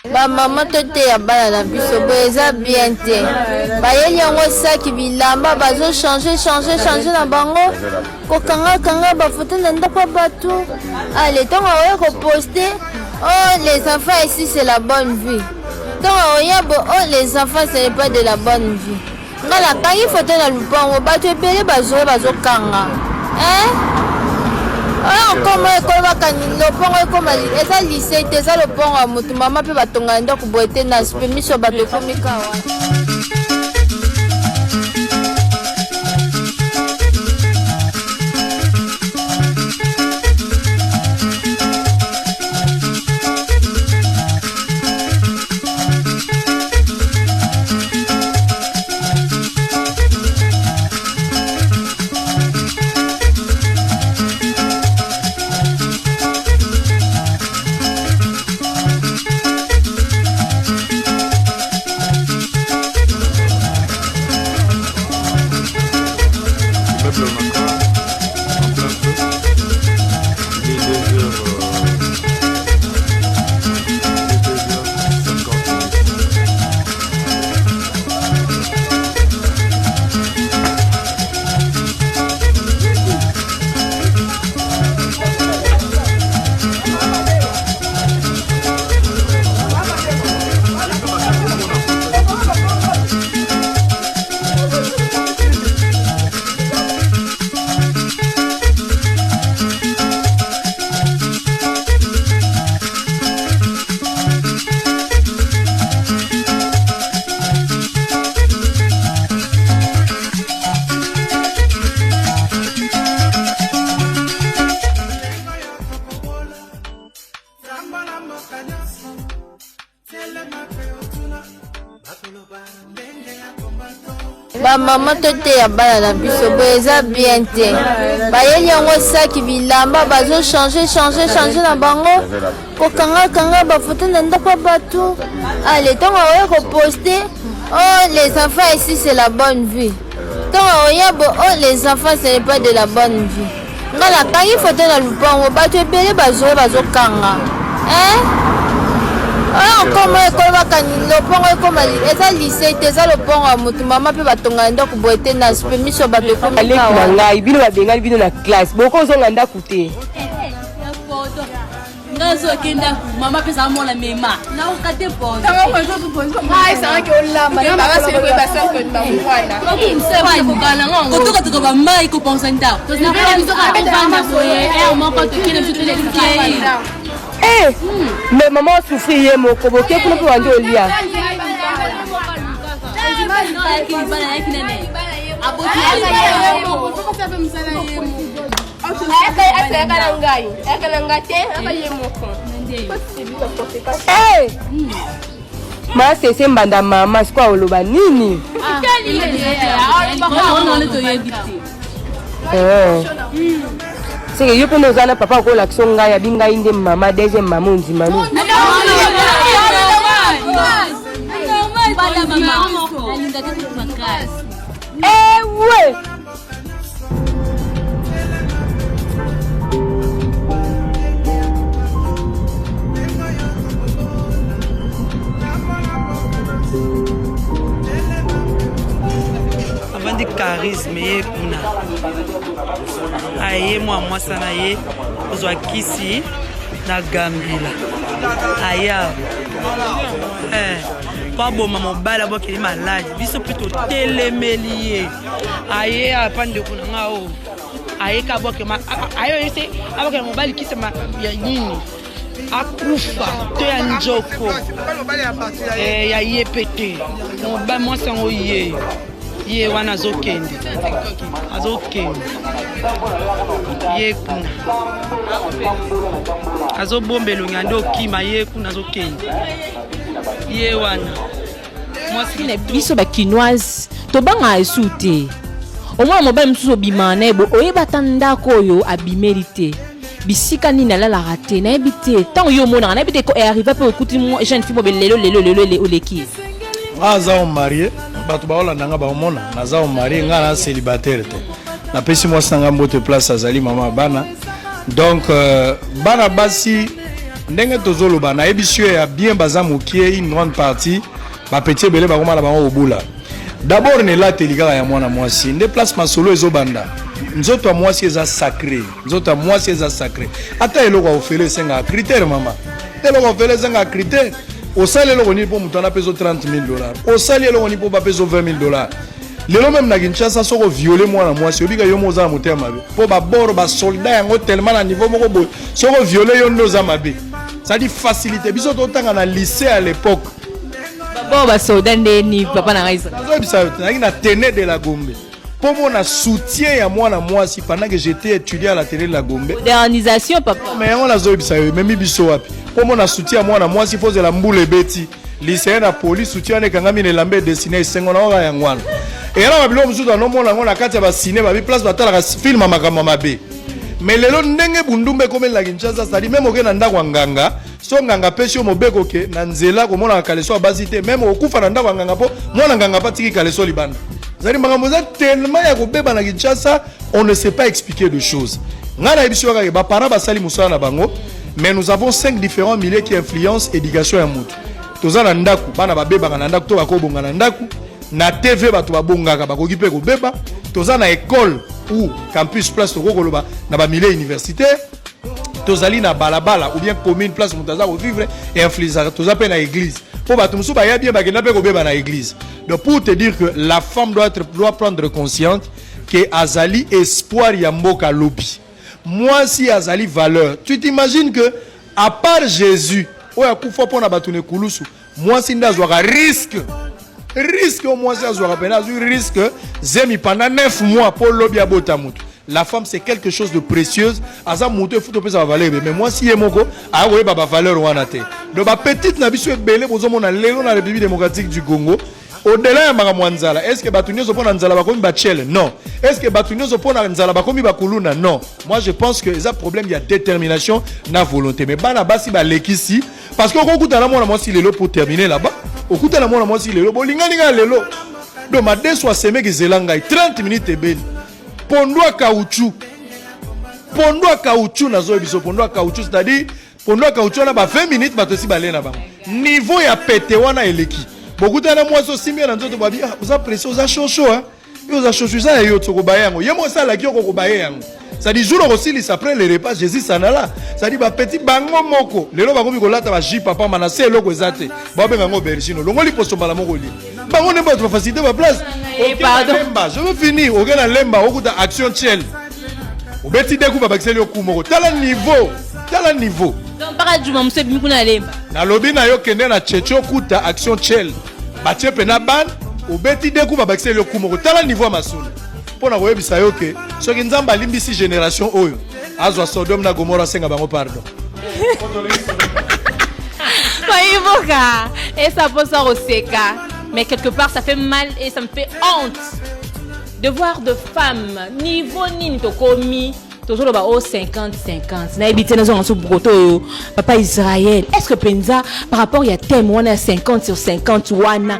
Ba maman tote ya bana na biso boeza bien te. Ba yeli yango saki bilamba bazo changer na bango. Ko kanga ba photo na ndako batu. Allez, tant on va poster. Oh, les enfants ici c'est la bonne vie. Tant on y a oh les enfants ce n'est pas de la bonne vie. Mais la kangi photo na lupango batu ebele bazo kanga. Hein? Ah, comment école va gagner le pont comme ça lycée c'est ça le pont à mutu maman peut batonga ndako boete na permis sur bato komika wa. Ba maman tote ya bana na biso boeza bien te. Ba yeli yango saki bilamba bazo changer na bango. Ko kanga ba photo na ndako batu. Allez, tant on va poster. Oh, les enfants ici c'est la bonne vie. Tant on y a oh les enfants ce n'est pas de la bonne vie. Mais la kangi photo na lupango batu ebele bazo kanga. Hein? Ah, comment école va gagner le pont comme ça lycée c'est ça le pont à mutu maman peut batonga ndako boete na permis sur bato komika wa. Ngai bino babengali bino na classe boko zonga ndako te. Ngazo kenda mama pesa mola mema. Na ukate pose. Ai sana ke olamba na baba se ko basa ko ndamwana. Mseba ngana ngo. Kutoka tuko ba mai ko pensa ndao. Na kala mtoka bana boye e moko tukile mtutile kike. Eh, mais maman souffre hier mon koboke pour nous aller au lit. Eh, ma c'est mbanda mama c'est quoi oloba nini? C'est que je peux nous aller papa ko l'action nga ya binga inde mama deuxième maman ndimanu. Eh ouais. Avant de charisme et kuna aye moi sana ye ozwa kisi na gambila aya pas bon maman bala bokeli malade biso plutôt telemelier aye apande kuna ngao aye ka boke ma ayo yese aboke mobali kisi ma ya nini akufa to ya njoko ya yepete mobali moi sango ye ye wana azokende ye kuna azobombela ngande okima ye kuna azokende ye wana mwasi biso ba kinoise to banga esute omwa mobali msuso bimana ebo oyeba tandako oyo abimerite bisika nini alalaka te nayebi te ntango yo omonaka nayebi te ko arrive mpe okuti jeune fille mobe lelo oleki aza marié bato baolanda nga baomona naza marié nga na célibataire te napesi mwasi nanga mbote place azali mama bana donc bana basi ndenge tozoloba na ebisio ya bien bazamukie une grande partie ba petit belé ba koma la bango obula. D'abord ne la telikaka ya mwana mwasi nde place masolo ezobanda. Nzoto ya mwasi eza sacré. Nzoto ya mwasi eza sacré. Ata eloko ofele senga critère mama. Eloko ofele senga critère. Osali eloko ni po mutana peso $30,000. Osali eloko ni po ba peso $20,000. Lelo même na Kinshasa soko violer mwana mwasi obika yo moza motema mabe. Po ba bord ba soldat yango tellement na niveau moko boy. Soko violer yo ndoza mabe. Ça dit facilité. Biso to tanga na lycée à l'époque. Bon ba soldat ndeni papa na raisa. Nazo bisa na tene de la Gombe. Pour mon soutien à moi si pendant que j'étais étudiant à la télé de la Gombe. Modernisation papa. Mais on a zo bisa même biso wapi. Pour mon soutien à moi si faut de la mboule beti. Lycéen la police soutien ne kanga mine lambe dessiné sengo na ora yangwana. Et là babilo musuto no mona ngona kati ya ba ciné ba bi place batala ka film makambo mabe. Mais lelo ndenge bundumbe comme la Kinshasa ça dit même okena ndako nganga. So nganga pesi yo mobeko ke na nzela ko mona kaleso basité même okufa na ndako nganga po mona nganga patiki kaleso libanda. Zali makamboza tellement ya kobeba na Kinshasa, on ne sait pas expliquer de choses. Ngana ebisio ka ba para basali musala na bango, mais nous avons 5 différents milieux qui influencent éducation ya mutu. Toza na ndaku bana babeba na ndaku to bakobonga na ndaku, na TV bato babongaka bakoki pe kobeba, toza na école ou campus place to kokoloba na ba milieu universitaire. Tozali na balabala ou bien commune place mutaza ko vivre et influencer toza pe na église. Pour bato musu ba ya bien ba kena pe kobeba na église. Donc pour te dire que la femme doit prendre conscience que azali espoir ya mboka lobi. Moi si azali valeur. Tu t'imagines que à part Jésus, oya kufa pona bato ne kulusu, moi si ndazwa risque au moins si azwa pena risque zemi pendant 9 mois pour lobi ya botamutu. La femme c'est quelque chose de précieux. Aza mutu faut to sa valeur mais moi si yemoko a oye ba valeur wana te. Donc ba petite na biso ebele bozomona lelo na République démocratique du Congo. Au-delà ya makambo nzala, est-ce que batu nyozo pona nzala bakomi bachele? Non. Est-ce que batu nyozo pona nzala bakomi bakuluna? Non. Moi je pense que ça problème il y a détermination na volonté. Mais bana basi ba lekisi parce que okuta na mwana mwasi lelo pour terminer là-bas. Okuta na mwana mwasi lelo bolinga linga lelo. Donc ma deux soit semé que zelanga 30 minutes ebeli. Pondo a caoutchouc nazo biso pondo a caoutchouc c'est-à-dire pondo a caoutchouc na ba 20 minutes bato si balé na ba. Niveau ya pété wana eleki. Beaucoup de moi aussi bien dans d'autres babi vous appréciez aux chaud hein vous a chaud ça yo tsoko bayango yemo ça la kioko ko bayango ça dit jour aussi les après les repas Jésus sanala ça dit ba petit bango moko lelo bango bikolata ba ji papa manase eloko ezate ba benga ngo bergino longo li poso mala moko li bango ne pas faciliter ma place pardon je veux finir au gana lemba okuta action chel au beti deku ba baxeli okumoko tala niveau donc paradjuma monsieur bimikuna lemba na lobi na yo kende na checho kuta action chel batie pena ban obeti deku babakiseli okumoko tala niveau ya masolo mpona koyebisa yo ke soki nzambe alimbisi génération oyo azwa Sodome na Gomora asenga bango pardon. Ivoka et ça peut ça oseka mais quelque part ça fait mal et ça me fait honte de voir de femmes niveau nini tokomi toujours ba 50-50 na habité dans un broto papa Israël est-ce que penza par rapport il y a thème on a 50 sur 50 wana